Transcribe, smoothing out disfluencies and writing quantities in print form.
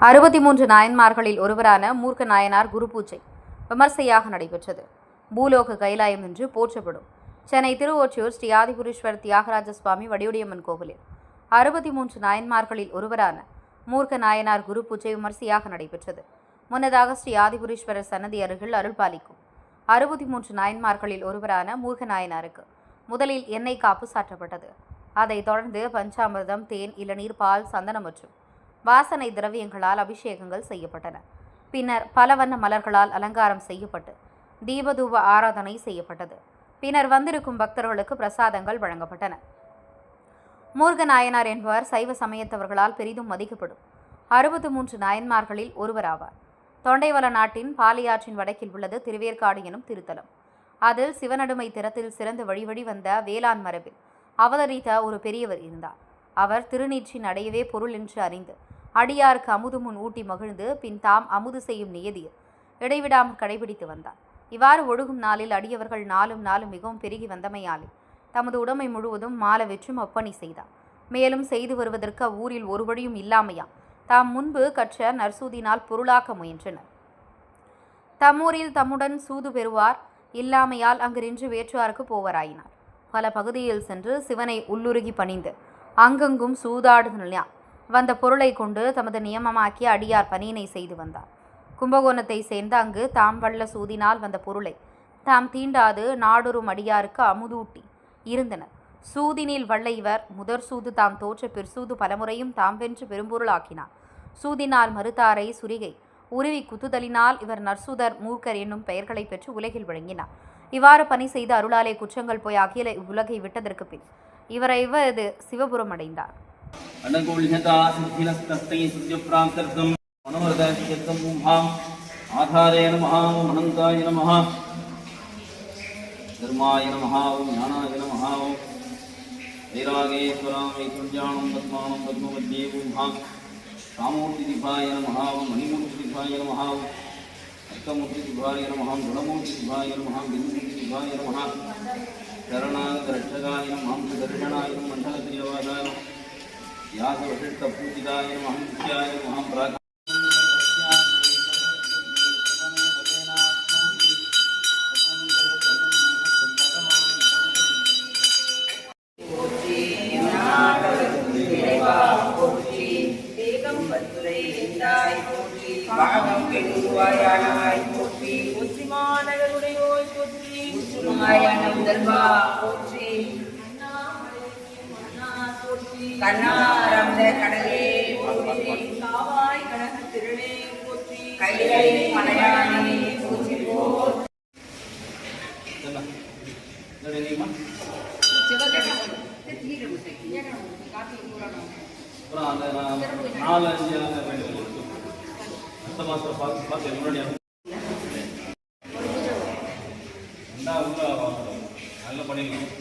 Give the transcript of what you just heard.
63 நாயன்மார்களில் ஒருவரான மூர்க்க நாயனார் குரு பூஜை விமர்சையாக நடைபெற்றது. பூலோக கைலாயம் என்று போற்றப்படும் சென்னை திருவொற்றியூர் ஸ்ரீ ஆதிபுரீஸ்வரர் தியாகராஜ சுவாமி வடிவுடையம்மன் கோவிலில் 63 நாயன்மார்களில் ஒருவரான மூர்க்க நாயனார் குரு பூஜை விமர்சையாக நடைபெற்றது. முன்னதாக ஸ்ரீ ஆதிபுரீஸ்வரர் சன்னதி அருகில் அருள்பாலிக்கும் 63 நாயன்மார்களில் ஒருவரான மூர்க்க நாயனாருக்கு முதலில் எண்ணெய் காப்பு சாற்றப்பட்டது. அதைத் தொடர்ந்து பஞ்சாமிர்தம், தேன், இளநீர், பால், சந்தனம் மற்றும் வாசனை திரவியங்களால் அபிஷேகங்கள் செய்யப்பட்டன. பின்னர் பல வண்ண மலர்களால் அலங்காரம் செய்யப்பட்டு தீபதூப ஆராதனை செய்யப்பட்டது. பின்னர் வந்திருக்கும் பக்தர்களுக்கு பிரசாதங்கள் வழங்கப்பட்டன. மூர்க்க நாயனார் என்பவர் சைவ சமயத்தவர்களால் பெரிதும் மதிக்கப்படும் 63 நாயன்மார்களில் ஒருவராவார். தொண்டைவள நாட்டின் பாலியாற்றின் வடக்கில் உள்ளது திருவேற்காடு எனும் திருத்தலம். அதில் சிவனடுமை திறத்தில் சிறந்து வழிவழி வந்த வேளாண் மரபில் அவதரித்த ஒரு பெரியவர் இருந்தார். அவர் திருநீற்றின் அடையவே பொருள் என்று அறிந்து அடியாருக்கு அமுது முன் ஊட்டி மகிழ்ந்து பின் தாம் அமுது செய்யும் நியதியில் இடைவிடாமல் கடைபிடித்து வந்தார். இவ்வாறு ஒழுகும் நாளில் அடியவர்கள் நாளும் மிகவும் பெருகி வந்தமையாலே தமது உடைமை முழுவதும் மால வெற்றும் ஒப்பணி செய்தார். மேலும் செய்து வருவதற்கு அவ்வூரில் ஒரு வழியும் இல்லாமையா தாம் முன்பு கற்ற நற்சூதினால் பொருளாக்க முயன்றனர். தம்மூரில் தம்முடன் சூது பெறுவார் இல்லாமையால் அங்கு நின்று வேற்றுவாருக்கு போவராயினார். பல பகுதியில் சென்று சிவனை உள்ளுருகி பணிந்து அங்கெங்கும் சூதாடுதல் வந்த பொருளை கொண்டு தமது நியமமாக்கி அடியார் பணியினை செய்து வந்தார். கும்பகோணத்தை சேர்ந்த அங்கு தாம் வல்ல சூதினால் வந்த பொருளை தாம் தீண்டாது நாடொரும் அடியாருக்கு அமுதூட்டி இருந்தனர். சூதினில் வல்ல இவர் முதற் சூது தாம் தோற்ற பிற்சூது பலமுறையும் தாம் வென்று பெரும்பொருளாக்கினார். சூதினால் மறுத்தாரை சுரிகை உருவி குத்துதலினால் இவர் நற்சூதர் மூர்க்கர் என்னும் பெயர்களை பெற்று உலகில் விளங்கினார். இவ்வாறு பணி செய்த அருளாலே குற்றங்கள் போய் அகில உலகை விட்டதற்கு பின் இவரது சிவபுரம் அடைந்தார். ஆதாரே நமஹ, ஓம் அனந்தாய நமஹ, தர்மாய நமஹ, ஓம் ஞானாய நமஹ, ஓம் வைராகேஸ்வராம் வைகுண்யானம் பத்மானம் பத்மவத்யே ஓம் ராமூர்த்தி திபாய நமஹ, ஓம் மணிமூர்த்தி திபாய நமஹ, ஓம் அர்க்கமூர்த்தி திபாய நமஹ, குணமூர்த்தி திபாய நமஹ, பிந்துமூர்த்தி திபாய நமஹ, சரணாகத ரட்சகாய நமஹ, தர்ஷனாய நமஹ, மண்டலத்ரியவாசாய யாச வசிஷ்ட பூஜிதாய நமஹ, முக்தியாய நமஹ, பிராக கண்ணாரந்த கடலே போற்றி, காவாய் கனக திருளே போற்றி, கைலை மலையானே போற்றி போற்றி. நல்ல பண்ணிக்கலாம்.